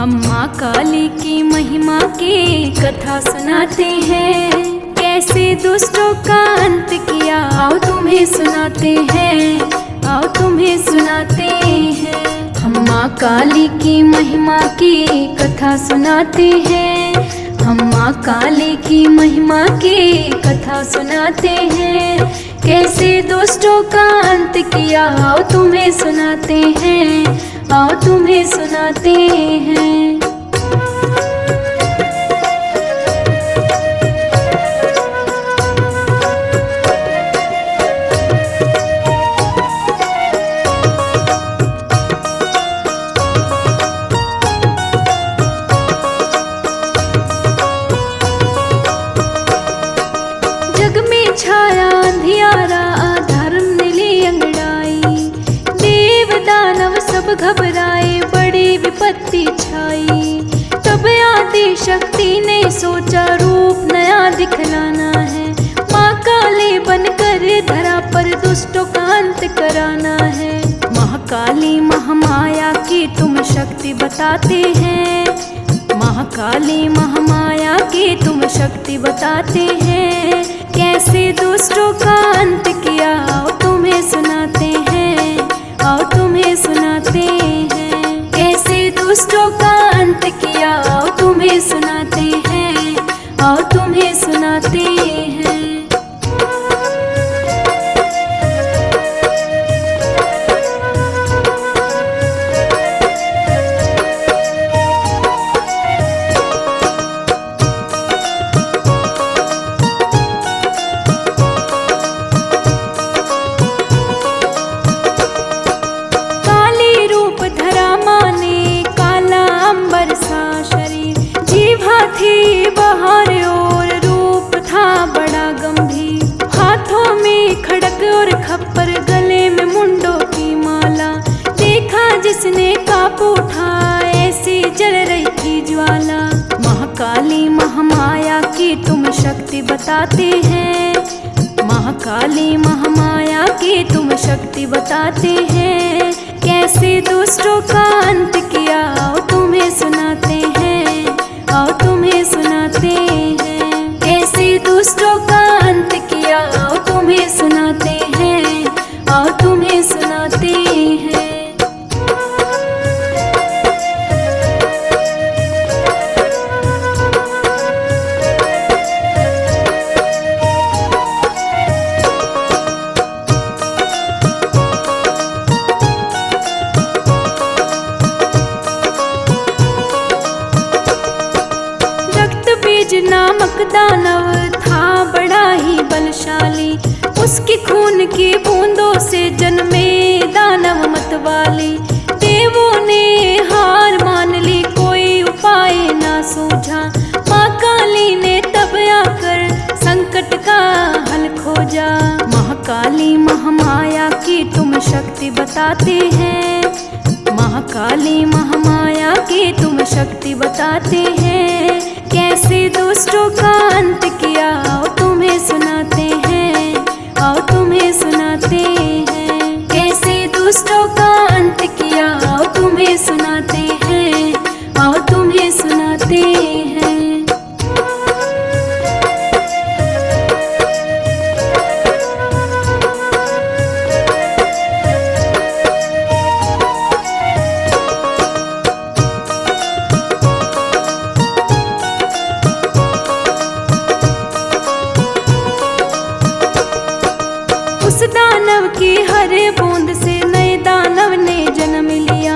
हम माँ काली की महिमा की कथा सुनाते हैं, कैसे दुष्टों का अंत किया आओ तुम्हें सुनाते हैं, आओ तुम्हें सुनाते हैं। हम माँ काली की महिमा की कथा सुनाते हैं, हम माँ काली की महिमा की कथा सुनाते हैं, कैसे दुष्टों का अंत किया आओ तुम्हें सुनाते हैं, आओ तुम्हें सुनाते हैं। जग में छाया अंधियारा, अधर्म ने ली अंगड़ाई, देव दानव सब घबराए, बड़ी विपत्ति छाई। तब आदि शक्ति ने सोचा रूप नया दिखलाना है, माँ काली बनकर धरा पर दुष्टों का अंत कराना है। महाकाली महामाया की तुम शक्ति बताते हैं, महाकाली महामाया की तुम शक्ति बताते हैं, कैसे दुष्टों का अंत किया आओ तुम्हें सुनाते हैं, आओ तुम्हें सुनाते हैं। कैसे दुष्टों का अंत किया आओ तुम्हें सुनाते हैं, आओ तुम्हें सुनाते हैं। थी बाहर और रूप था बड़ा गंभीर, हाथों में खड़क और खप्पर, गले में मुंडों की माला। देखा जिसने काप उठा, ऐसी जल रही थी ज्वाला। महाकाली महामाया की तुम शक्ति बताते हैं, महाकाली महामाया की तुम शक्ति बताते हैं, कैसे दुष्टों का अंत किया आओ तुम्हें सुनाते हैं, आओ तुम्हें सुनाते हैं। कैसे दुष्टों का अंत किया आओ तुम्हें सुनाते हैं, आओ तुम्हें सुनाते हैं। नामक दानव था बड़ा ही बलशाली, उसकी खून की बूंदों से जन्मे दानव मतवाले। देवों ने हार मान ली, कोई उपाय ना सूझा, माँ काली ने तब आकर संकट का हल खोजा। महाकाली महामाया की तुम शक्ति बताते हैं, महाकाली महामाया की तुम शक्ति बताते हैं, कैसे दुष्टों का अंत किया आओ तुम्हें सुनाते हैं, आओ तुम्हें सुनाते हैं। कैसे दुष्टों का अंत किया आओ तुम्हें सुनाते हैं, आओ तुम्हें सुनाते हैं। दानव की हर बूंद से नए दानव ने जन्म लिया,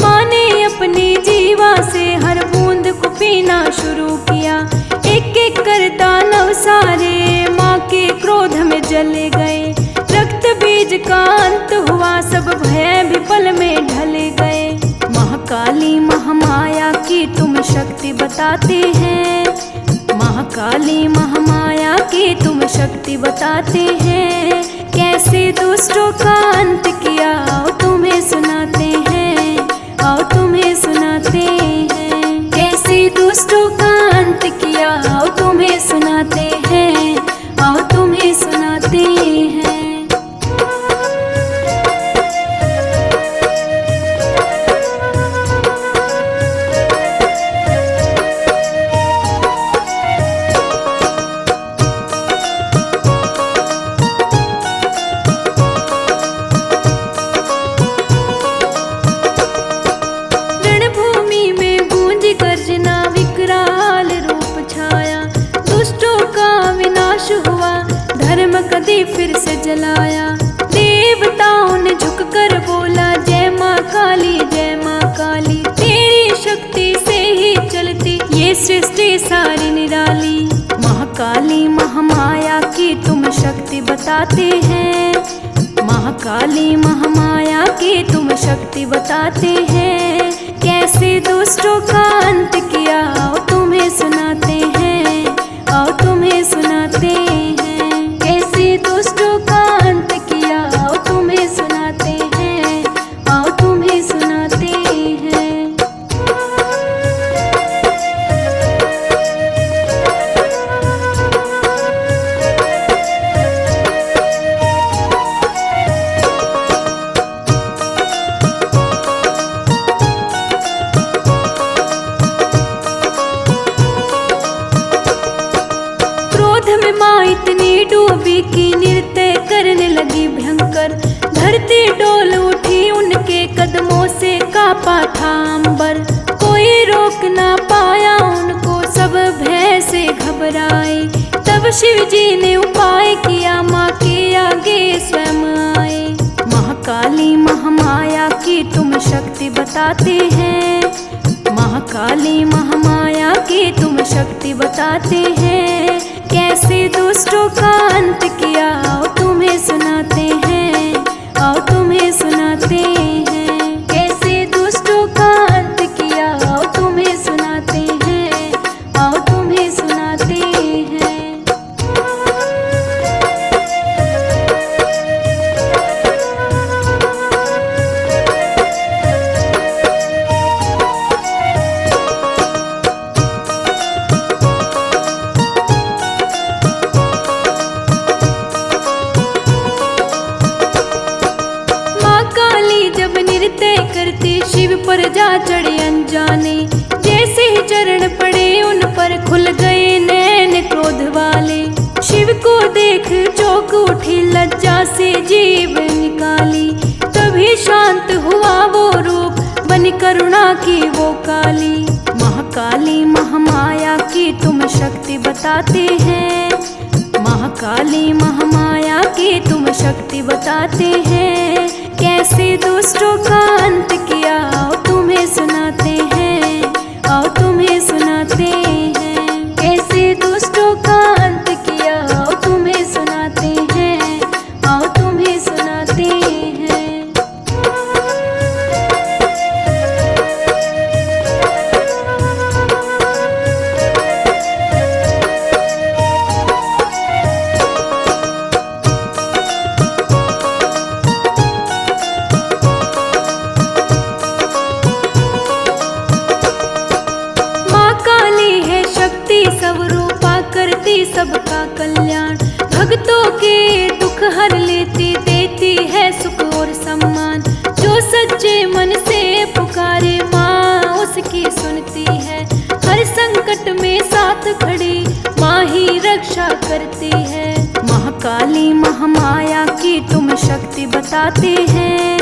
माँ ने अपनी जीवा से हर बूंद को पीना शुरू किया। एक एक कर दानव सारे माँ के क्रोध में जले गए, रक्त बीज का अंत हुआ, सब भय भी पल में ढले गए। महाकाली महामाया की तुम शक्ति बताते हैं, महाकाली महामाया की तुम शक्ति बताते हैं, कैसे दुष्टों का अंत किया आओ तुम्हें सुनाते हैं, आओ तुम्हें सुनाते हैं। कैसे दुष्टों का अंत किया आओ तुम्हें सुनाते हैं, आओ तुम्हें सुनाते हैं। जलाया। देवताओं ने झुककर बोला जय माँ काली, जय माँ काली, तेरी शक्ति से ही चलती ये सृष्टि सारी निराली। महाकाली महामाया की तुम शक्ति बताते हैं, महाकाली महामाया की तुम शक्ति बताते हैं। कैसे दुष्टों का अंत किया आओ तुम्हें सुनाते हैं, आओ तुम्हें सुनाते हैं। कैसे दुष्टों का अंत किया आओ तुम्हें सुनाते हैं, आओ तुम्हें सुनाते हैं। माँ इतनी डूबी कि नृत्य करने लगी भयंकर। धरती डोल उठी उनके कदमों से कांपा था अंबर। कोई रोक ना पाया उनको, सब भय से घबराए। तब शिव जी ने उपाय किया, माँ के आगे स्वयं आए। महाकाली महामाया की तुम शक्ति बताते हैं, महाकाली महामाया की तुम शक्ति बताते हैं। कैसे दुष्टों का अंत किया आओ तुम्हें सुनाते हैं, आओ तुम्हें सुनाते हैं। कैसे दुष्टों का अंत किया आओ तुम्हें सुनाते हैं, आओ तुम्हें सुनाते हैं। करती शिव पर जा चढ़े अनजाने। जैसे ही चरण पड़े उन पर खुल गए नैन क्रोध वाले। शिव को देख चौंक उठी, लज्जा से जीव निकाली। तभी शांत हुआ वो रूप, बनी करुणा की वो काली। महाकाली महामाया की तुम शक्ति बताते हैं, महाकाली महामाया की तुम शक्ति बताते हैं। कैसे दुष्टों का अंत किया आओ तुम्हें सुनाते हैं, आओ तुम्हें सुनाते हैं। कैसे दुष्टों का अंत किया आओ तुम्हें सुनाते हैं, आओ तुम्हें सुनाते हैं। सबका कल्याण, भक्तों के दुख हर लेती, देती है सुख और सम्मान। जो सच्चे मन से पुकारे माँ उसकी सुनती है। हर संकट में साथ खड़ी माँ ही रक्षा करती है। महाकाली महामाया की तुम शक्ति बताते हैं,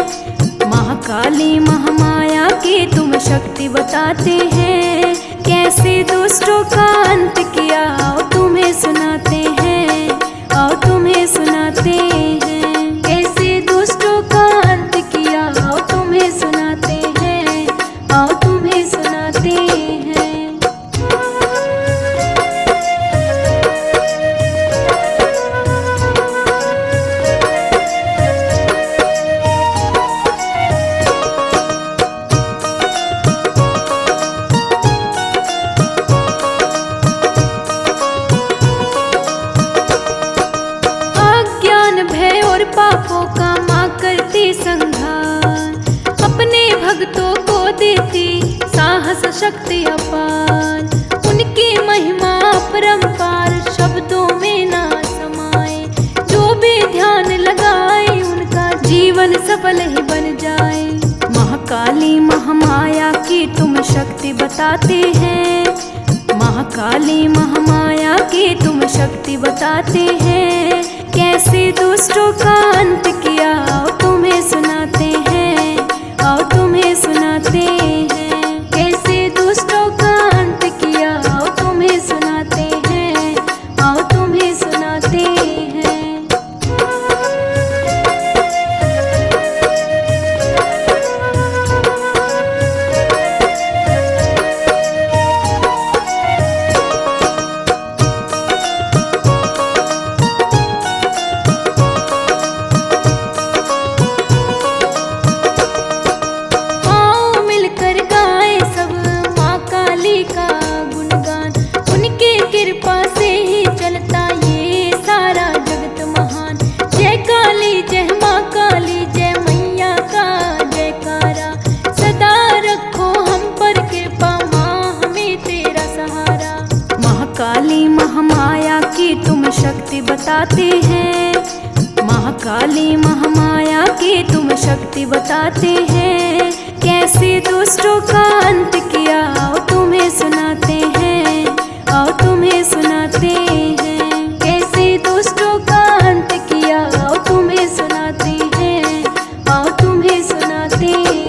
महाकाली महामाया की तुम शक्ति बताते हैं। कैसे दुष्टों का अंत किया आओ तुम्हें सुनाते हैं, आओ तुम्हें सुनाते हैं। कैसे दुष्टों का अंत किया आओ तुम्हें सुनाते हैं, आओ तुम्हें सुनाते हैं। पापों का माँ करती संहार, अपने भक्तों को देती साहस शक्ति अपार। उनकी महिमा अपरंपार, शब्दों में ना समाए। जो भी ध्यान लगाए उनका जीवन सफल ही बन जाए। महाकाली महामाया की तुम शक्ति बताते हैं, महाकाली महामाया की तुम शक्ति बताते हैं। कैसे दुष्टों का अंत किया आओ तुम्हें सुनाते हैं, आओ तुम्हें सुनाते हैं। कैसे दुष्टों का अंत किया आओ तुम्हें सुनाते हैं, आओ तुम्हें सुनाते हैं। शक्ति बताते हैं। महाकाली महामाया की तुम शक्ति बताते हैं। कैसे दुष्टों का अंत किया आओ तुम्हें सुनाते हैं, आओ तुम्हें सुनाते हैं। कैसे दुष्टों का अंत किया आओ तुम्हें सुनाते हैं, आओ तुम्हें सुनाते हैं।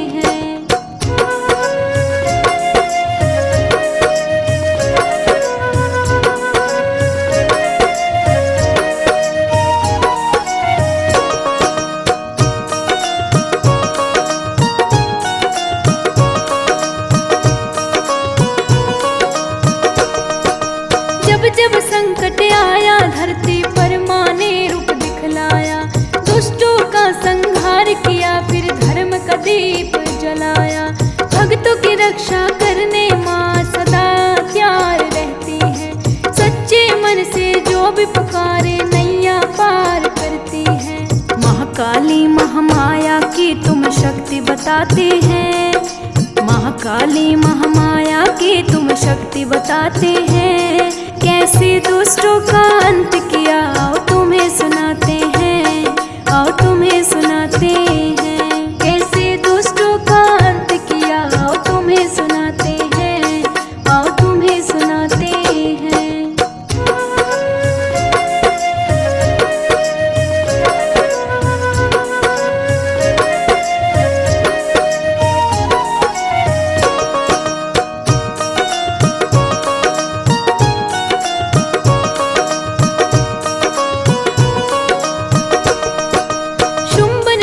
जब संकट आया धरती पर माँ ने रूप दिखलाया। दुष्टों का संहार किया फिर धर्म का दीप जलाया। भक्तों की रक्षा करने माँ सदा तैयार रहती है। सच्चे मन से जो भी पुकारे नैया पार करती है। महाकाली महामाया की तुम शक्ति बताते हैं। महाकाली महामाया की तुम शक्ति बताते हैं। कैसे दुष्टों का अंत किया आओ तुम्हें सुनाते हैं, आओ तुम्हें सुनाते हैं। कैसे दुष्टों का अंत किया आओ तुम्हें सुनाते हैं, आओ तुम्हें सुनाते हैं।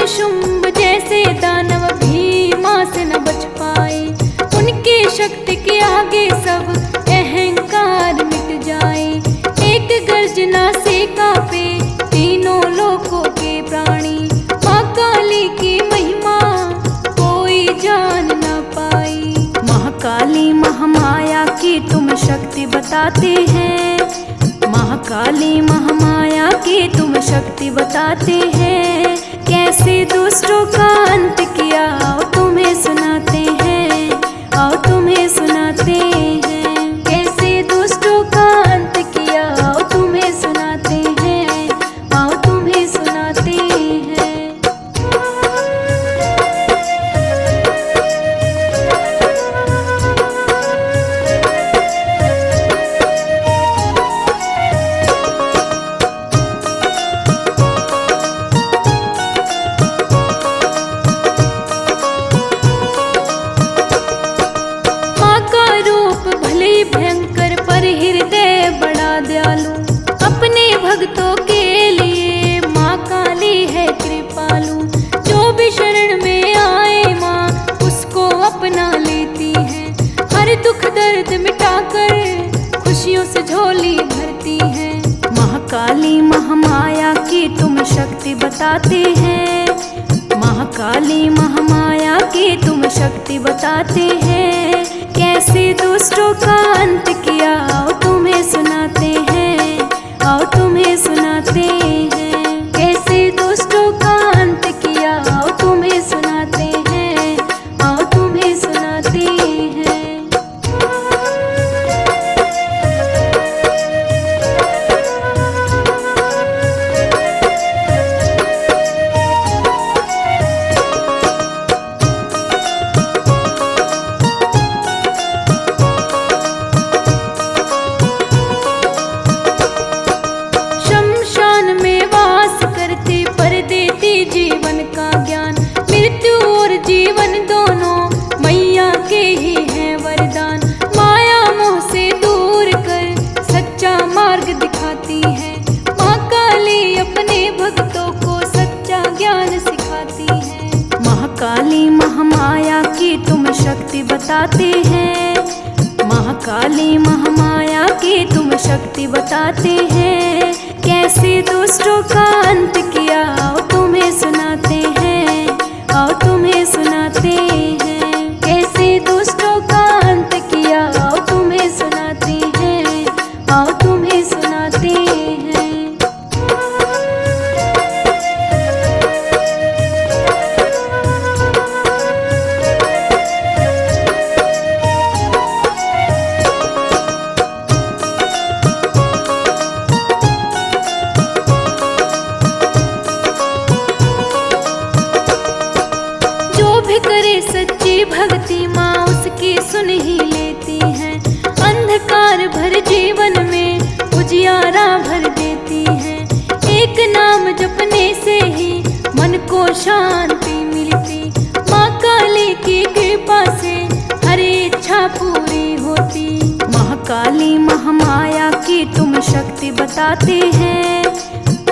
शुंभ जैसे दानव भी माँ से न बच पाए। उनकी शक्ति के आगे सब अहंकार मिट जाए। एक गर्जना से कांपे तीनों लोकों के प्राणी। माँ काली की महिमा कोई जान न पाई। महाकाली महामाया की तुम शक्ति बताते हैं। महाकाली महामाया की तुम शक्ति बताते हैं। कैसे दुष्टों का अंत किया आओ तुम्हें सुनाते हैं, आओ तुम्हें सुनाते हैं। कैसे दुष्टों का अंत किया आओ तुम्हें सुनाते हैं, आओ तुम्हें सुनाते हैं। भयंकर पर हृदय बड़ा दयालु। अपने भक्तों के लिए माँ काली है कृपालु। जो भी शरण में आए माँ उसको अपना लेती है। हर दुख दर्द मिटाकर खुशियों से झोली भरती है। महाकाली महामाया की तुम शक्ति बताते हैं। महाकाली महामाया की तुम शक्ति बताते हैं। कैसे दुष्टों का अंत किया आओ तुम्हें सुनाते हैं, आओ तुम्हें सुनाते हैं। कैसे दुष्टों का अंत किया आओ तुम्हें सुनाते हैं, आओ तुम्हें सुनाते हैं। महाकाली महामाया की तुम शक्ति बताते हैं। महाकाली महामाया की तुम शक्ति बताते हैं। कैसे दुष्टों का अंत किया आओ तुम्हें सुनाते हैं, आओ तुम्हें सुनाते हैं। कैसे दुष्टों का अंत किया आओ तुम्हें सुनाते हैं, आओ तुम्हें सुनाते हैं। शांति मिलती। माँ काली की कृपा से हर इच्छा पूरी होती। महाकाली महामाया की तुम शक्ति बताते हैं।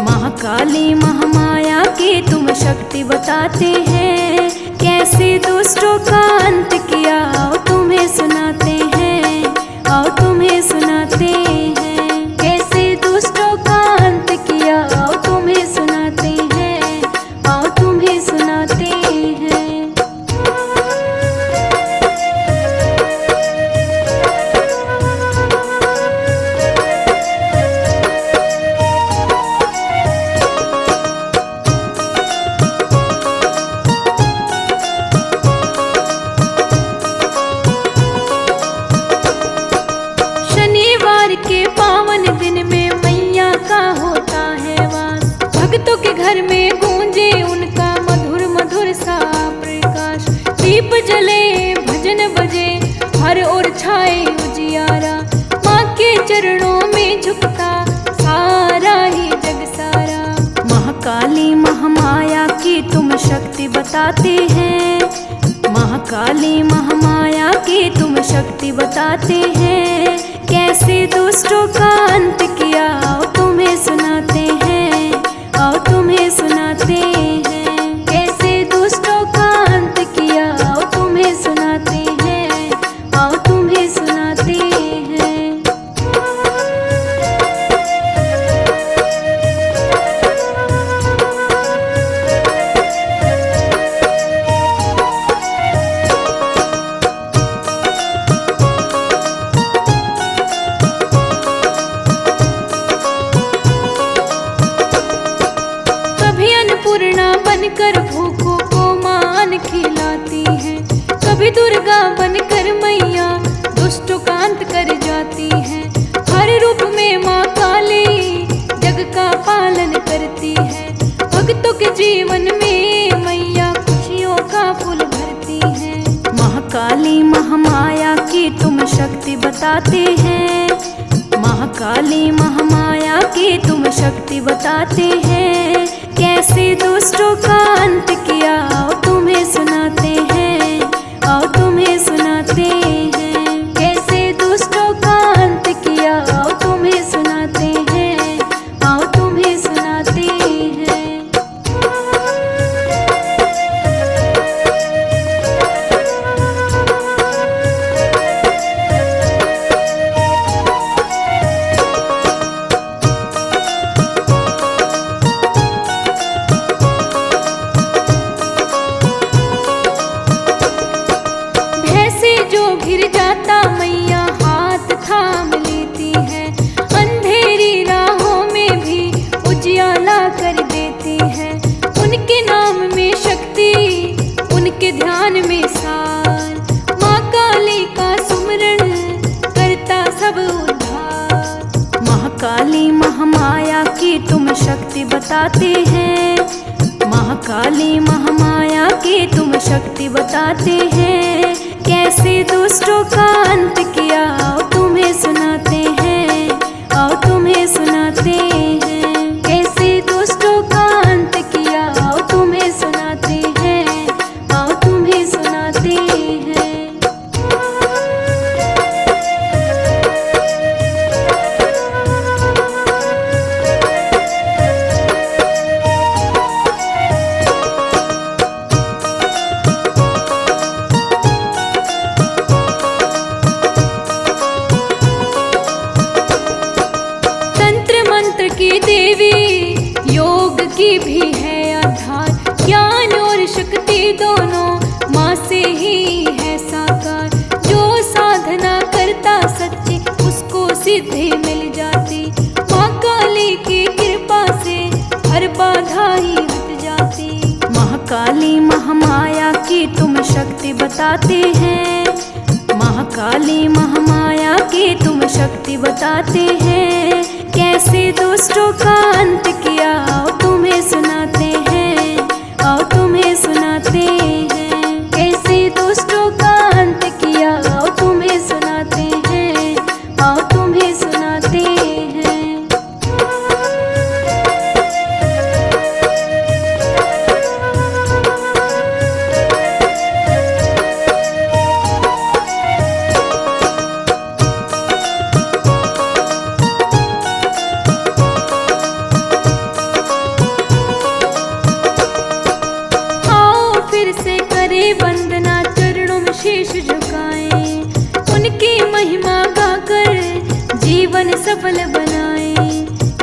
महाकाली महामाया की तुम शक्ति बताते हैं। कैसे दुष्टों का अंत किया आओ तुम्हें सुनाते हैं। आओ तुम्हें सुनाते हैं। कैसे दुष्टों का अंत किया आओ तुम्हें सुनाते हैं। आओ तुम्हें सुनाते हैं। शनिवार के पावन दिन में मैया का होता है वास। भक्तों के घर में गूंजे उनका मधुर मधुर सा प्रकाश। दीप जले भजन बजे हर ओर छाए उजियारा। माँ के चरणों में झुकता सारा ही जग सारा। महाकाली महामाया की तुम शक्ति बताते हैं। महाकाली महामाया की तुम शक्ति बताते हैं। कैसे दुष्टों का अंत किया आओ तुम्हें सुनाते हैं। आओ तुम्हें सुनाते हैं। कैसे दुष्टों का अंत किया आओ तुम्हें सुनाते हैं। आओ तुम्हें सुनाते हैं। कभी अन्नपूर्णा बनकर भूखों को मान खिलाती है। कभी दुर्गा बनकर मैया दुष्टों का अंत कर जाती है। हर रूप में माँ काली जग का पालन करती है। भक्तों के जीवन में मैया खुशियों का फूल भरती है। महाकाली महामाया की तुम शक्ति बताते हैं। महाकाली महामाया की तुम शक्ति बताते हैं। कैसे दुष्टों का अंत किया आओ तुम्हें सुनाते हैं। आओ तुम्हें सुनाते हैं। कैसे दुष्टों का अंत किया आओ तुम्हें सुनाते हैं। आओ तुम्हें सुनाते हैं। भैंसे जो घिर जाता मैया हाथ थाम लेती है। अंधेरी राहों में भी उजियाला कर देती है। उनके नाम में शक्ति उनके ध्यान में सार। माँ काली का सुमरन करता सब उद्धार। महाकाली महामाया की तुम शक्ति बताते हैं। महाकाली महामाया की तुम शक्ति बताते हैं। कैसे दुष्टों का अंत किया आओ तुम्हें सुनाते हैं। आओ तुम्हें सुनाते हैं। कैसे दुष्टों का अंत किया आओ तुम्हें सुनाते हैं। आओ तुम्हें सुनाते हैं। की देवी योग की भी है आधार। ज्ञान और शक्ति दोनों माँ से ही है साकार। जो साधना करता सच्ची उसको सिद्धि मिल जाती। माँ काली की कृपा से हर बाधा ही हट जाती। महाकाली महामाया की तुम शक्ति बताते हैं। महाकाली महामाया की तुम शक्ति बताते हैं। कैसे दुष्टों का अंत किया आओ तुम्हें सुनाते हैं। आओ तुम्हें सुनाते हैं। कैसे दुष्टों का अंत किया आओ तुम्हें सुनाते हैं। आओ तुम्हें सुनाते हैं। की महिमा गाकर जीवन सफल बनाए।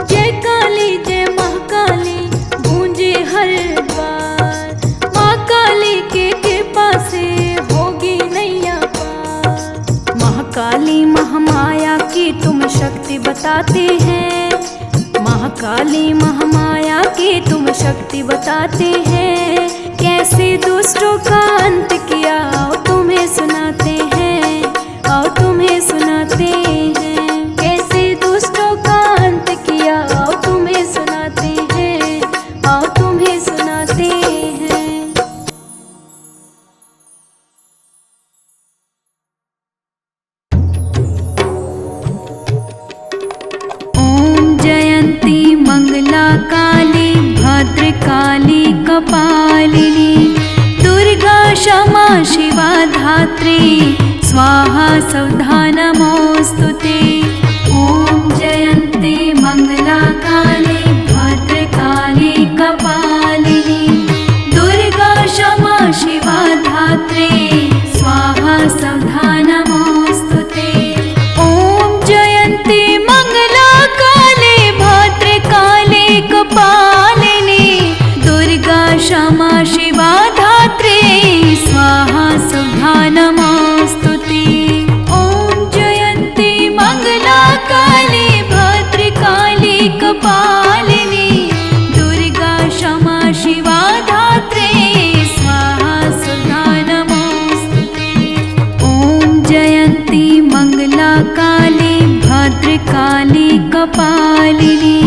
जय काली जय महाकाली गूंजे हर द्वार, माँ काली के कृपा से होगी नैया पार। महाकाली महामाया की तुम शक्ति बताते हैं, महाकाली महामाया की तुम शक्ति बताते हैं। कैसे दुष्टों का अंत किया आओ तुम्हें सुनाते हैं, आओ तुम्हें सुनाते हैं। कैसे दुष्टों का अंत किया आओ तुम्हें सुनाते हैं, आओ तुम्हें सुनाते हैं। ओम जयंती मंगला काली भद्रकाली कपालिनी, दुर्गा क्षमा शिवा धात्री स्वाहा सौधा नमोस्तुते। ओम जयंती मंगला काली भद्रकाली कपालिनी, दुर्गा क्षमा शिवा धात्री स्वाहा सौधा नमोस्तुते। ओम जयंती मंगला काली भद्रकाली कपालिनी, दुर्गा क्षमा शिवा धात्री स्वाहा सौधा नमोस्तुते। ओम जयंती मंगला काली भद्रकाली कपालिनी, दुर्गा क्षमा शिवा धात्री स्वाहा सौधा नमोस्तुते। ओम जयंती मंगला काली भद्रकाली कपालिनी,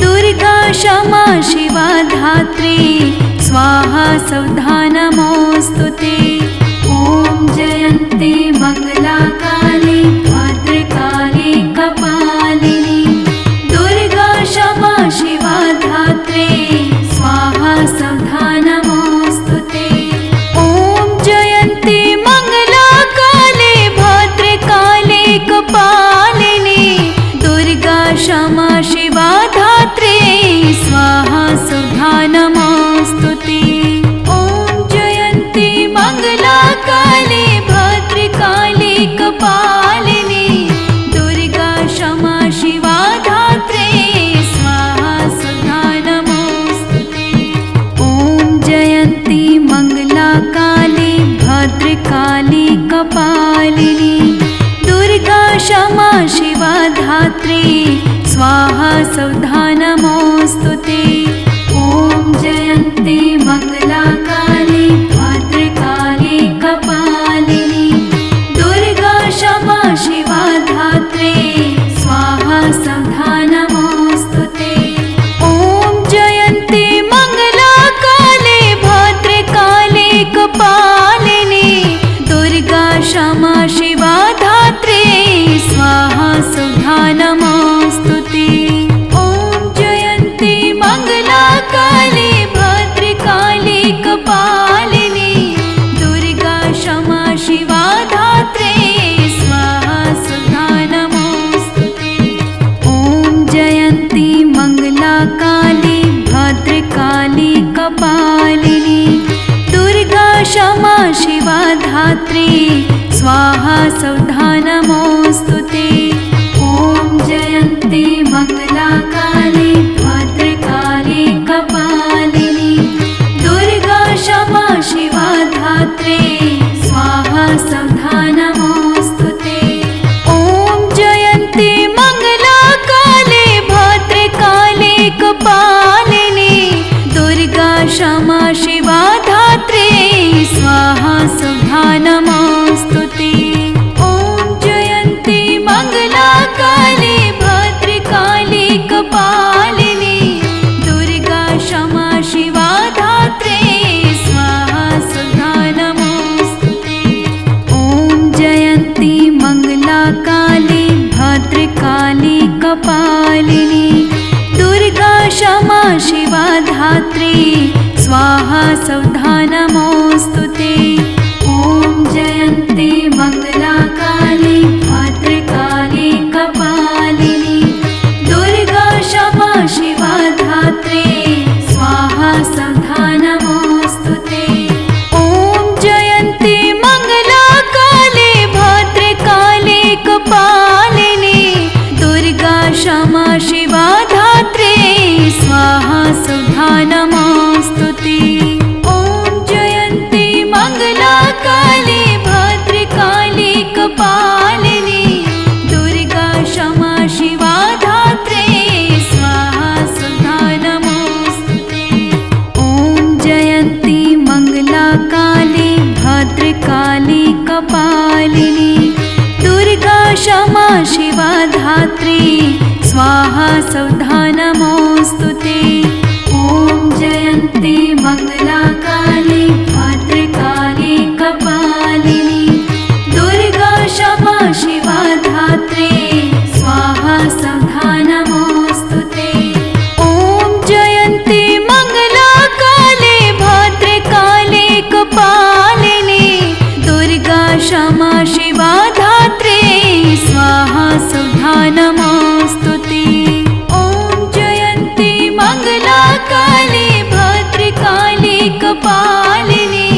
दुर्गा क्षमा शिवा धात्री स्वाहा सौधा नमोस्तुते। ओम जयंती मंगला काली भद्रकाली कपालिनी, दुर्गा क्षमा शिवा धात्री स्वाहा सौधा नमोस्तुते। ओम जयंती मंगला काली भद्रकाली कपालिनी, दुर्गा क्षमा शिवा धात्री स्वाहा सौधा नमोस्तुते। ओम जयंती मंगला काली भद्रकाली कपालिनी, दुर्गा क्षमा शिवा धात्री स्वाहा सौधा नमोस्तुते। ओम जयंती मंगला काली भद्रकाली कपालिनी, दुर्गा क्षमा शिवा धात्री स्वाहा सौधा नमोस्तुते। ओम जयंती मंगला काली भद्रकाली कपालिनी, दुर्गा क्षमा शिवा धात्री स्वाहा सौधा नमोस्तुते। ओम जयंती मंगला काली भद्रकाली कपालिनी, दुर्गा क्षमा शिवा धात्री स्वाहा सौधा नमोस्तुते। ओम जयंती मंगला काली भद्रकाली कपालिनी, दुर्गा क्षमा शिवा धात्री स्वाहा सौधा नमोस्तुते। ओम जयंती मंगला काली भद्रकाली कपालिनी, दुर्गा क्षमा शिवा धात्री स्वाहा सौधा नमोस्तुते। ओम जयंती मंगला काली भद्रकाली कपालिनी, दुर्गा क्षमा शिवा धात्री स्वाहा सौधा नमोस्तुते। ओम जयंती मंगला काली भद्रकाली कपालिनी, दुर्गा क्षमा शिवा धात्री स्वाहा सौधा नमोस्तुते। ओम जयंती मंगला काली भद्रकाली कपालिनी, दुर्गा क्षमा शिवा धात्री स्वाहा सौधा नमोस्तुते। ओम जयंती मंगला काली भद्रकाली कपालिनी, दुर्गा क्षमा शिवा धात्री स्वाहा सौधा नमोस्तुते। ओम जयंती मंगला काली भद्रकाली कपालिनी, दुर्गा क्षमा शिवा धात्री स्वाहा सौधा नमोस्तुते। ओम जयंती मंगला काली भद्रकाली क्षमा शिवा धात्री स्वाहा सौधा नमोऽस्तु ते। ॐ जयन्ती मंगला काली भद्रकाली कपालिनी दुर्गा क्षमा शिवा धात्री स्वाहा सौधा नमोऽस्तु ते। ॐ जयन्ती मंगला काली भद्रकाली कपालिनी दुर्गा क्षमा शिवा धात्री स्वाहा सौधा नमोऽस्तु ते। ॐ जयन्ती मंगला काली भद्रकाली कपालिनी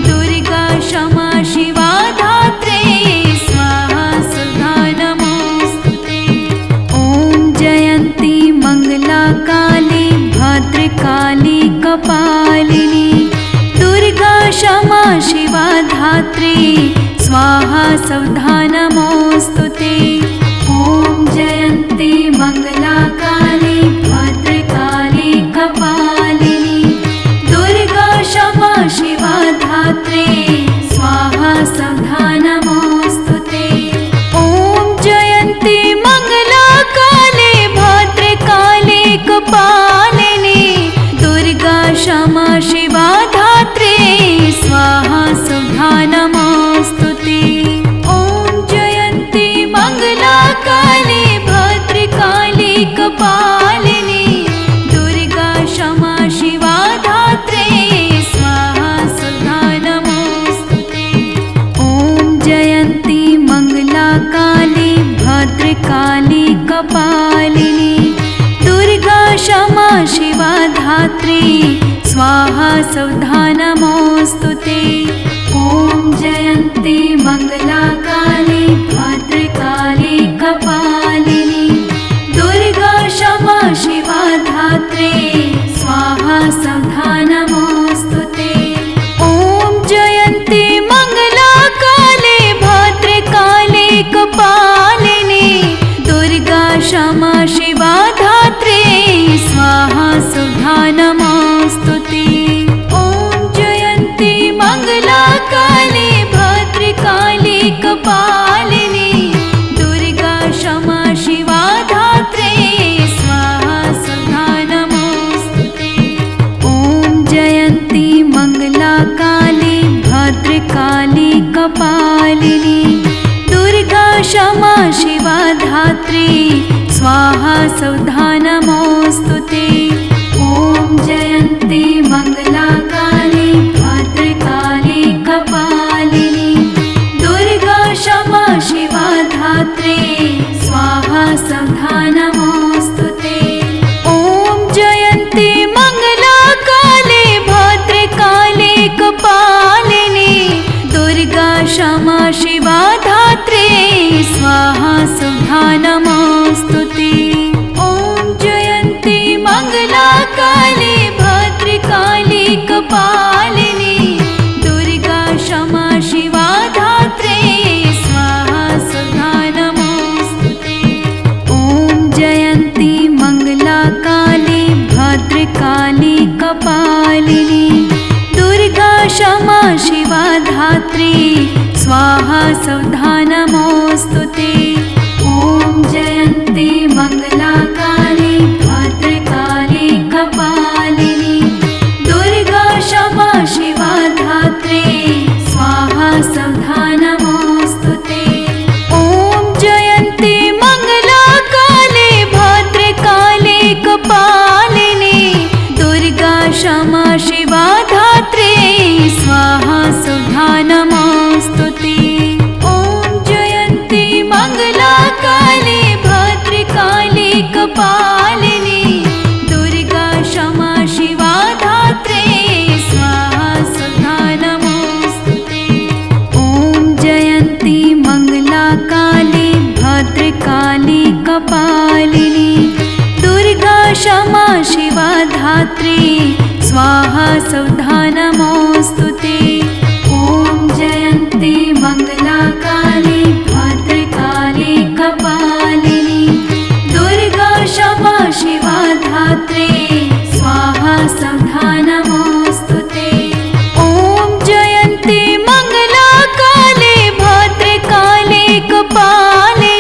दुर्गा क्षमा शिवा धात्री स्वाहा सौधा नमोऽस्तु ते। ॐ जयन्ती मंगला काली भद्रकाली कपालिनी दुर्गा क्षमा शिवा धात्री स्वाहा सौधा नमोऽस्तु ते। ॐ जयन्ती मंगला काली भद्रकाली कपालिनी दुर्गा क्षमा शिवा धात्री स्वाहा सौधा नमोऽस्तु ते। ॐ जयन्ती मंगला काली भद्रकाली कपालिनी दुर्गा क्षमा शिवा धात्री स्वाहा सौधा नमोऽस्तु ते। ॐ जयन्ती मंगला काली भद्रकाली कपालिनी दुर्गा क्षमा शिवा धात्री स्वाहा सौधा नमोऽस्तु ते। ॐ जयन्ती मंगला काली भद्रकाली कपालिनी दुर्गा क्षमा शिवा धात्री स्वाहा सौधा नमोऽस्तु ते। ॐ जयन्ती मंगला काली भद्रकाली कपालिनी दुर्गा क्षमा शिवा धात्री स्वाहा सौधा नमोऽस्तु ते। ॐ जयन्ती मंगला काली भद्रकाली कपालिनी दुर्गा क्षमा शिवा धात्री स्वाहा सौधा नमोऽस्तु ते। ॐ जयन्ती मंगला काली भद्रकाली कपालिनी दुर्गा क्षमा शिवा धात्री स्वाहा सौधा नमोऽस्तु ते। ॐ जयन्ती मंगला काली भद्रकाली कपालिनी दुर्गा क्षमा शिवा धात्री स्वाहा सौधा नमोऽस्तु ते। ॐ जयन्ती मंगला काली भद्रकाली कपालिनी दुर्गा क्षमा शिवा धात्री स्वाहा सौधा नमोऽस्तु ते। ॐ जयन्ती मंगला काली भद्रकाली कपालिनी दुर्गा क्षमा शिवा धात्री स्वाहा सौधा नमोऽस्तु ते। ॐ जयन्ती मंगला काली भद्रकाली कपालिनी दुर्गा क्षमा शिवा धात्री स्वाहा सौधा नमोऽस्तु ते। ॐ जयन्ती मंगला काली भद्रकाली कपालिनी दुर्गा क्षमा शिवा धात्री स्वाहा सौधा नमोऽस्तु ते। ॐ जयन्ती मंगला काली भद्रकाली कपालिनी दुर्गा क्षमा शिवा धात्री स्वाहा सौधा नमोऽस्तु ते। ॐ जयन्ती मंगला काली भद्रकाली कपालिनी दुर्गा क्षमा शिवा धात्री स्वाहा सौधा नमोऽस्तु ते। ॐ जयन्ती मंगला काली भद्रकाली कपालिनी दुर्गा क्षमा शिवा धात्री स्वाहा सौधा नमोऽस्तु ते। ॐ जयन्ती मंगला काली भद्रकाली कपालिनी दुर्गा क्षमा शिवा धात्री स्वाहा सौधा नमोऽस्तु ते। ॐ जयन्ती मंगला काली भद्रकाली कपालिनी दुर्गा क्षमा शिवा धात्री स्वाहा सौधा नमोऽस्तु ते। ॐ जयन्ती मंगला काली भद्रकाली कपालिनी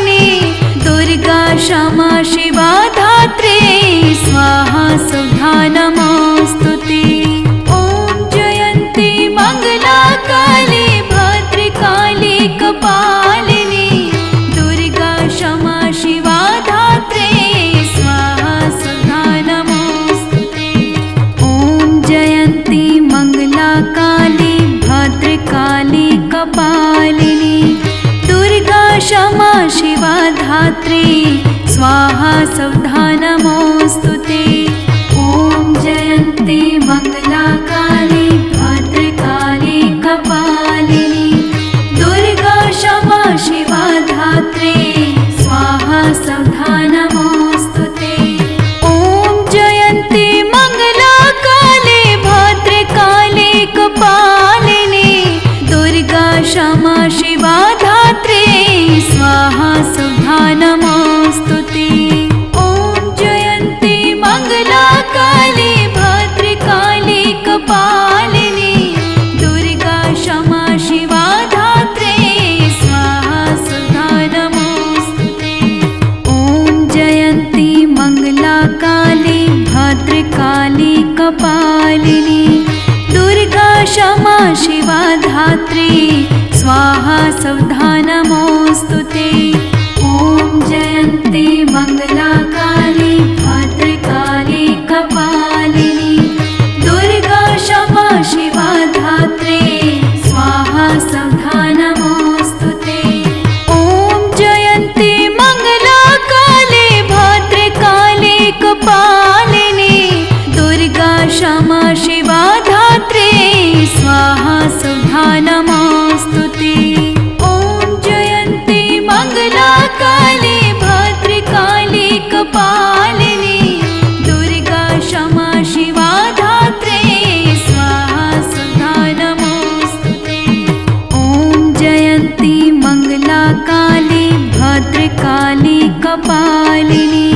धात्री स्वाहा सौधा नमोऽस्तु ते। ॐ जयन्ती मंगला काली भद्रकाली कपालिनी दुर्गा क्षमा शिवा धात्री स्वाहा सौधा नमोऽस्तु ते। ॐ जयन्ती मंगला काली भद्रकाली कपालिनी दुर्गा क्षमा शिवा धात्री स्वाहा सौधा नमोऽस्तु ते। ॐ जयन्ती मंगला काली भद्रकाली कपालिनी दुर्गा क्षमा शिवा धात्री स्वाहा सौधा नमोऽस्तु ते। ॐ जयन्ती मंगला काली भद्रकाली कपालिनी दुर्गा क्षमा शिवा धात्री स्वाहा सौधा नमोऽस्तु ते। ॐ जयन्ती मंगला काली भद्रकाली कपालिनी दुर्गा क्षमा शिवा धात्री स्वाहा सौधा नमोऽस्तु ते। ॐ जयन्ती मंगला काली भद्रकाली कपालिनी दुर्गा क्षमा शिवा धात्री स्वाहा सौधा नमोऽस्तु ते। ॐ जयन्ती मंगला काली भद्रकाली कपालिनी दुर्गा क्षमा शिवा धात्री स्वाहा सौधा नमोऽस्तु ते। ॐ जयन्ती मंगला काली भद्रकाली कपालिनी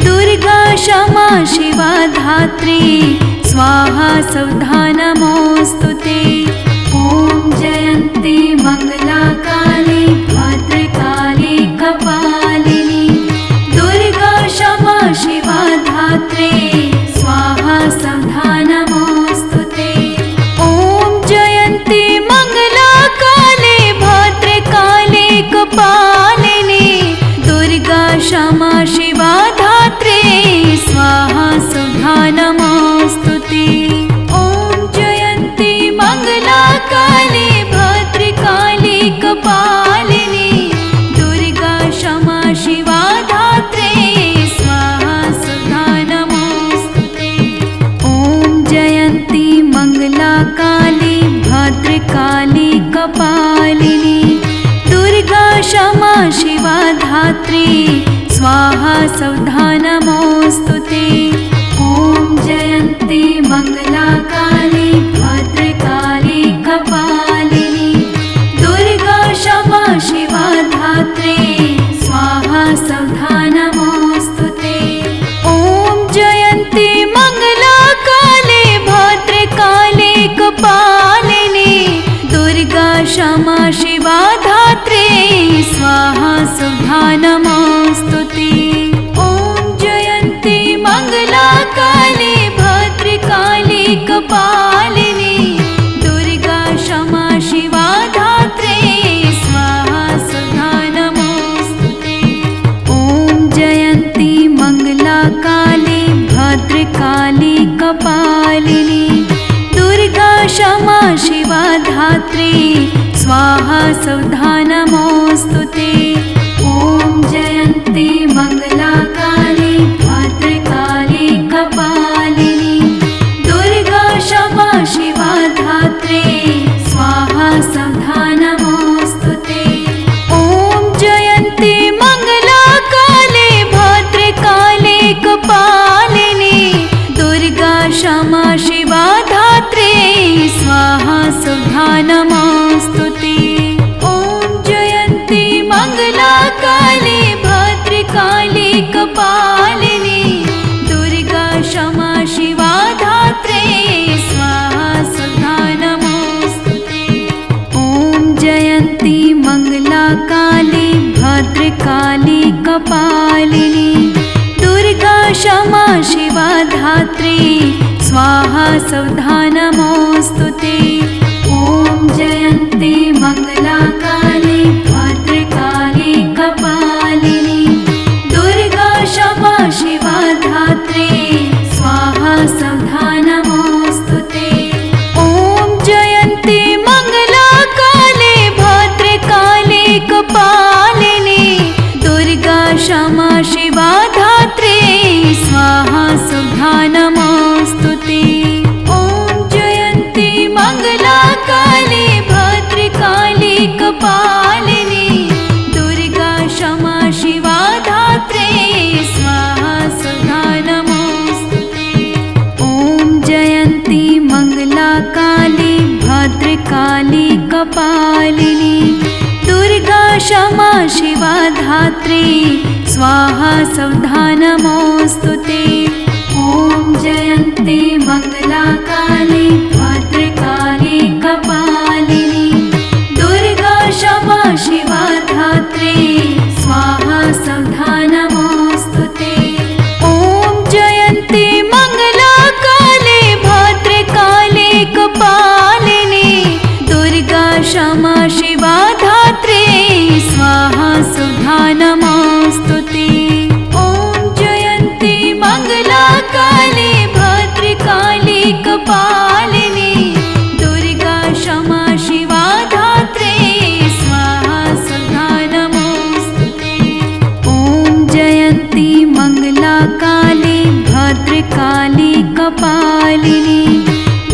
दुर्गा क्षमा शिवा धात्री स्वाहा सौधा नमोऽस्तु ते। ॐ जयन्ती मंगला काली भद्रकाली कपालिनी दुर्गा क्षमा शिवा धात्री स्वाहा सौधा नमोऽस्तु ते। ॐ जयन्ती मंगला काली भद्रकाली कपालिनी दुर्गा क्षमा शिवा धात्री स्वाहा सौधा नमोऽस्तु ते। ॐ जयन्ती मंगला काली भद्रकाली कपालिनी दुर्गा क्षमा शिवा धात्री स्वाहा सौधा नमोऽस्तु ते। ॐ जयन्ती मंगला काली भद्रकाली कपालिनी दुर्गा क्षमा शिवा धात्री स्वाहा सौधा नमोऽस्तु ते। ॐ जयन्ती मंगला काली भद्रकाली कपालिनी दुर्गा क्षमा शिवा धात्री स्वाहा सौधा नमोऽस्तु ते। ॐ जयन्ती मंगला काली भद्रकाली कपालिनी दुर्गा क्षमा शिवा धात्री स्वाहा सौधा नमोऽस्तु ते। ॐ जयन्ती मंगला काली भद्रकाली कपालिनी दुर्गा क्षमा शिवा धात्री स्वाहा सौधा नमोऽस्तु ते। ॐ जयन्ती मंगला काली भद्रकाली कपालिनी दुर्गा क्षमा शिवा धात्री स्वाहा सौधा नमोऽस्तु ते। ॐ जयन्ती मंगला काली भद्रकाली कपालिनी दुर्गा क्षमा शिवा धात्री स्वाहा सौधा नमोऽस्तु ते। ॐ जयन्ती मंगला काली भद्रकाली कपालिनी दुर्गा क्षमा शिवा धात्री स्वाहा सौधा नमोऽस्तु ते। ॐ जयन्ती मंगला काली भद्रकाली कपालिनी दुर्गा क्षमा शिवा धात्री स्वाहा सौधा नमोऽस्तु ते। ॐ जयन्ती मंगला काली भद्रकाली कपालिनी दुर्गा क्षमा शिवा धात्री स्वाहा सौधा नमोऽस्तु ते। ॐ जयन्ती मंगला काली भद्रकाली कपालिनी दुर्गा क्षमा शिवा धात्री स्वाहा सौधा नमोऽस्तु ते। ॐ जयन्ती मंगला काली भद्रकाली कपालिनी दुर्गा धात्री स्वाहा सौधा नमोऽस्तु ते। ॐ जयन्ती मंगला काली भद्रकाली कपालिनी दुर्गा क्षमा शिवा धात्री स्वाहा सौधा नमोऽस्तु ते। ॐ जयन्ती मंगला काली भद्रकाली कपालिनी दुर्गा क्षमा शिवा धात्री स्वाहा सौधा नमोऽस्तु ते। ॐ जयन्ती मंगला काली भद्रकाली कपालिनी दुर्गा क्षमा शिवा धात्री स्वाहा सौधा नमोऽस्तु ते। ॐ जयन्ती मंगला काली भद्रकाली कपालिनी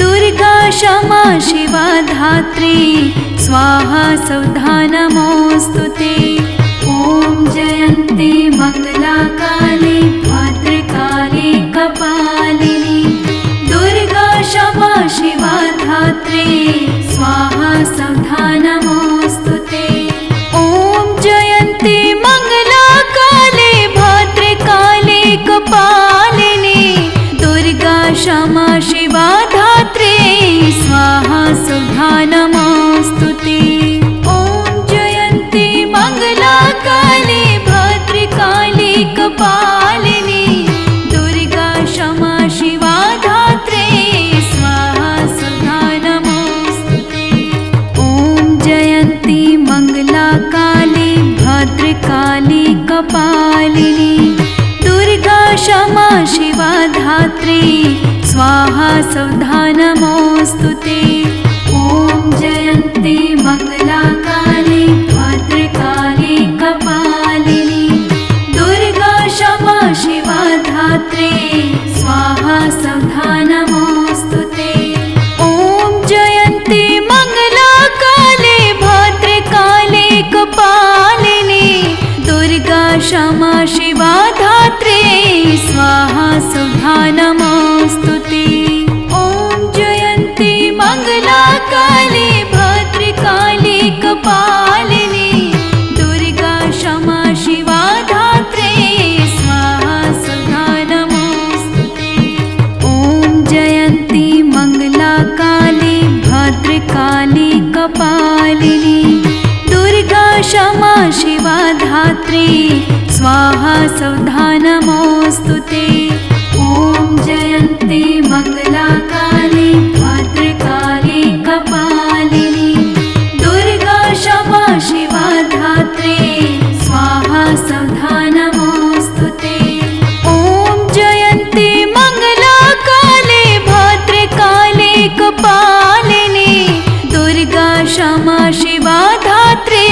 दुर्गा क्षमा शिवा धात्री स्वाहा सौधा नमोऽस्तु ते। ॐ जयन्ती मंगला काली भद्रकाली कपालिनी दुर्गा क्षमा शिवा धात्री स्वाहा सौधा नमोऽस्तु ते। ॐ जयन्ती मंगला काली भद्रकाली कपालिनी दुर्गा क्षमा शिवा धात्री स्वाहा सौधा नमोऽस्तु ते। ॐ जयन्ती मंगला काली भद्रकाली कपालिनी दुर्गा क्षमा शिवा धात्री स्वाहा सौधा नमोऽस्तु ते। ॐ जयन्ती मंगला काली भद्रकाली कपालिनी दुर्गा क्षमा शिवा धात्री स्वाहा सौधा नमोऽस्तु ते। ॐ जयन्ती मंगला काली भद्रकाली कपालिनी दुर्गा क्षमा शिवा धात्री स्वाहा सौधा नमोऽस्तु ते। ॐ जयन्ती मंगला काली भद्रकाली कपालिनी दुर्गा क्षमा शिवा धात्री स्वाहा सौधा नमोऽस्तु ते। ॐ जयन्ती मंगला काली भद्रकाली कपालिनी दुर्गा क्षमा शिवा धात्री स्वाहा सौधा नमोऽस्तु ते। ॐ जयन्ती मंगला काली भद्रकाली कपालिनी दुर्गा क्षमा शिवा धात्री स्वाहा सौधा नमोऽस्तु ते। ॐ जयन्ती मंगला काली भद्रकाली कपालिनी दुर्गा क्षमा शिवा धात्री स्वाहा सौधा नमोऽस्तु ते। ॐ जयन्ती मंगला काली भद्रकाली कपालिनी दुर्गा क्षमा शिवा धात्री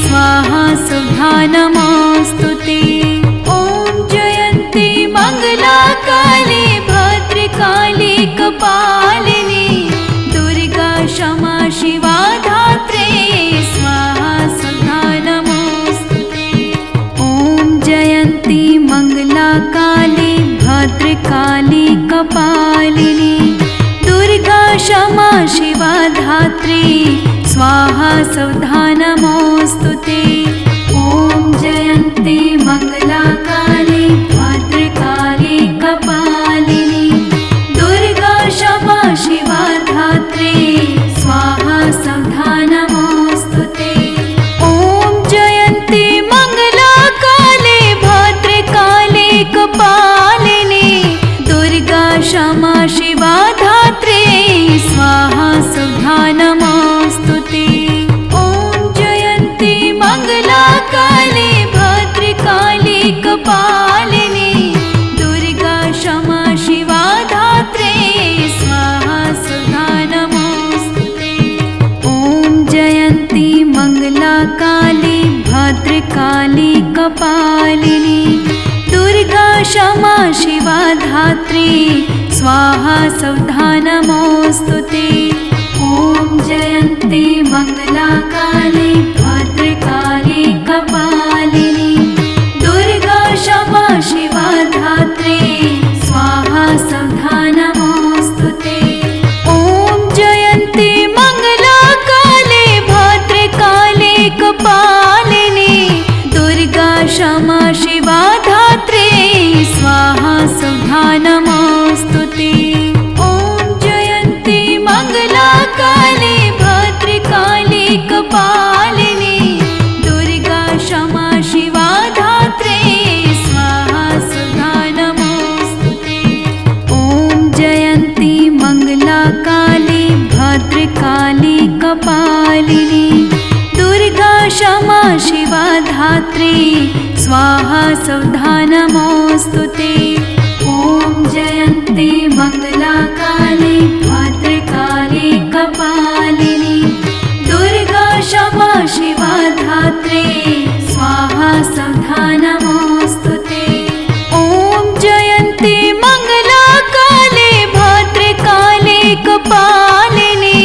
स्वाहा सौधा नमोऽस्तु ते। ॐ जयन्ती मंगला काली भद्रकाली कपालिनी दुर्गा क्षमा शिवा धात्री स्वाहा सौधा नमोऽस्तु ते। ॐ जयन्ती मंगला काली भद्रकाली कपालिनी दुर्गा क्षमा शिवा धात्री स्वाहा सौधा नमोऽस्तु ते। ॐ जयन्ती मंगला काली भद्रकाली कपालिनी दुर्गा क्षमा शिवा धात्री स्वाहा सौधा नमोऽस्तु ते। ॐ जयन्ती मंगला काली भद्रकाली कपालिनी दुर्गा क्षमा शिवा धात्री स्वाहा सौधा नमोऽस्तु ते। ॐ जयन्ती मंगला काली भद्रकाली कपालिनी दुर्गा क्षमा शिवा धात्री स्वाहा सौधा नमोऽस्तु ते। ॐ जयन्ती मंगला काली भद्रकाली कपालिनी दुर्गा क्षमा शिवा धात्री स्वाहा सौधा नमोऽस्तु ते। ॐ जयन्ती मंगला काली भद्रकाली कपालिनी दुर्गा क्षमा शिवा धात्री स्वाहा सौधा नमोऽस्तु ते। ॐ जयन्ती मंगला काली भद्रकाली कपालिनी दुर्गा क्षमा शिवा धात्रे स्वाहा सौधा नमोऽस्तु ते। ॐ जयन्ती मंगला काली भद्रकाली कपालिनी दुर्गा क्षमा शिवा धात्रे स्वाहा सौधा नमोऽस्तु ते। ॐ जयन्ती मंगला काली भद्रकाली कपालिनी दुर्गा क्षमा शिवा धात्री स्वाहा सौधा नमोऽस्तु ते। ॐ जयन्ती मंगला काली भद्रकाली कपालिनी दुर्गा क्षमा शिवा धात्री स्वाहा सौधा नमोऽस्तु ते। ॐ जयन्ती मंगला काली भद्रकाली कपालिनी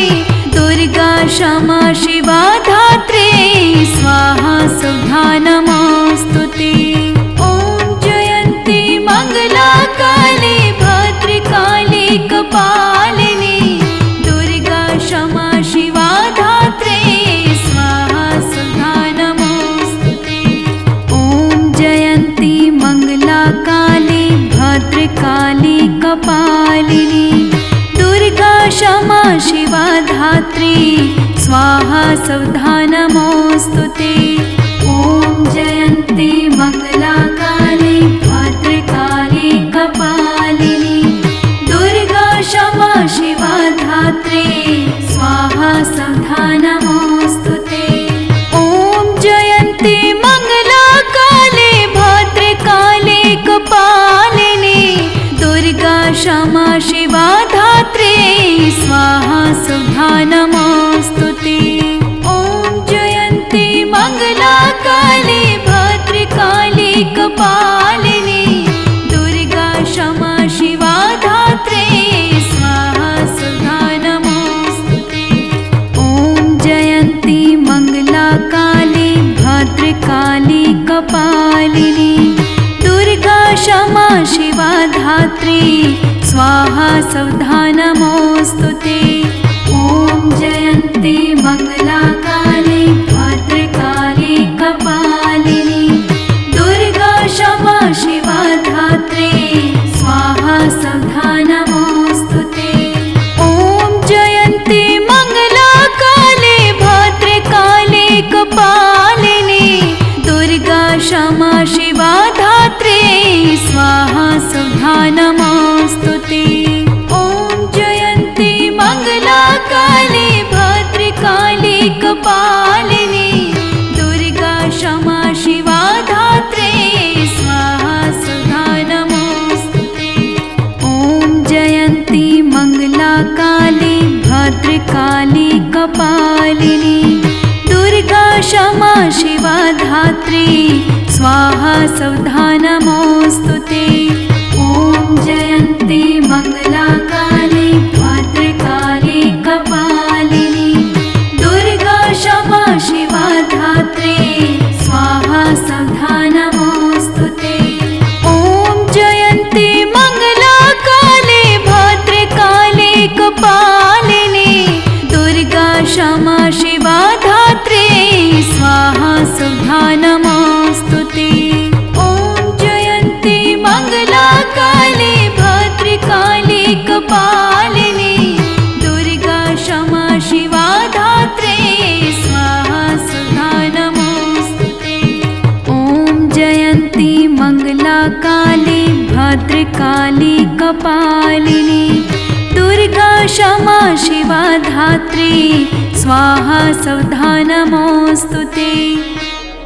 दुर्गा क्षमा शिवा धात्रे स्वाहा सौधा नमोऽस्तु ते। ॐ जयन्ती मंगला काली भद्रकाली कपालिनी दुर्गा क्षमा शिवा धात्रे स्वाहा सौधा नमोऽस्तु ते। ॐ जयन्ती मंगला काली भद्रकाली कपालिनी दुर्गा क्षमा शिवा धात्री स्वाहा सौधा नमोऽस्तु ते। ॐ जयन्ती मंगला काली भद्रकाली कपालिनी दुर्गा क्षमा शिवा धात्री स्वाहा सौधा नमोऽस्तु ते। ॐ जयन्ती मंगला काली भद्रकाली कपालिनी दुर्गा क्षमा शिवा धात्री स्वाहा सौधा नमोऽस्तु ते। ॐ जयन्ती मंगला काली भद्रकाली कपालिनी दुर्गा क्षमा शिवा धात्री स्वाहा सौधा नमोऽस्तु ते। ॐ जयन्ती मंगला काली भद्रकाली कपालिनी दुर्गा क्षमा शिवा धात्री स्वाहा सौधा नमोऽस्तु ते। ॐ जयन्ती मंगला काली भद्रकाली कपालिनी दुर्गा क्षमा शिवा धात्री स्वाहा सौधा नमोऽस्तु ते। ॐ जयन्ती मंगला काली भद्रकाली कपालिनी दुर्गा क्षमा शिवा धात्री स्वाहा सौधा नमोऽस्तु ते। ॐ जयन्ती मंगला काली भद्रकाली कपालिनी दुर्गा क्षमा शिवा धात्री स्वाहा सौधा नमोऽस्तु ते। ॐ जयन्ती मंगला काली भद्रकाली कपालिनी दुर्गा क्षमा शिवा धात्री स्वाहा सौधा नमोऽस्तु ते। ॐ जयन्ती मंगला काली भद्रकाली कपालिनी दुर्गा क्षमा शिवा धात्री स्वाहा सौधा नमोऽस्तु ते। ॐ जयन्ती मंगला काली भद्रकाली कपालिनी दुर्गा क्षमा शिवा धात्री स्वाहा सौधा नमोऽस्तु ते। ॐ जयन्ती मंगला काली भद्रकाली कपालिनी दुर्गा क्षमा शिवा धात्री स्वाहा सौधा नमोऽस्तु ते। ॐ जयन्ती मंगला काली भद्रकाली कपालिनी दुर्गा क्षमा शिवा धात्री स्वाहा सौधा नमोऽस्तु ते।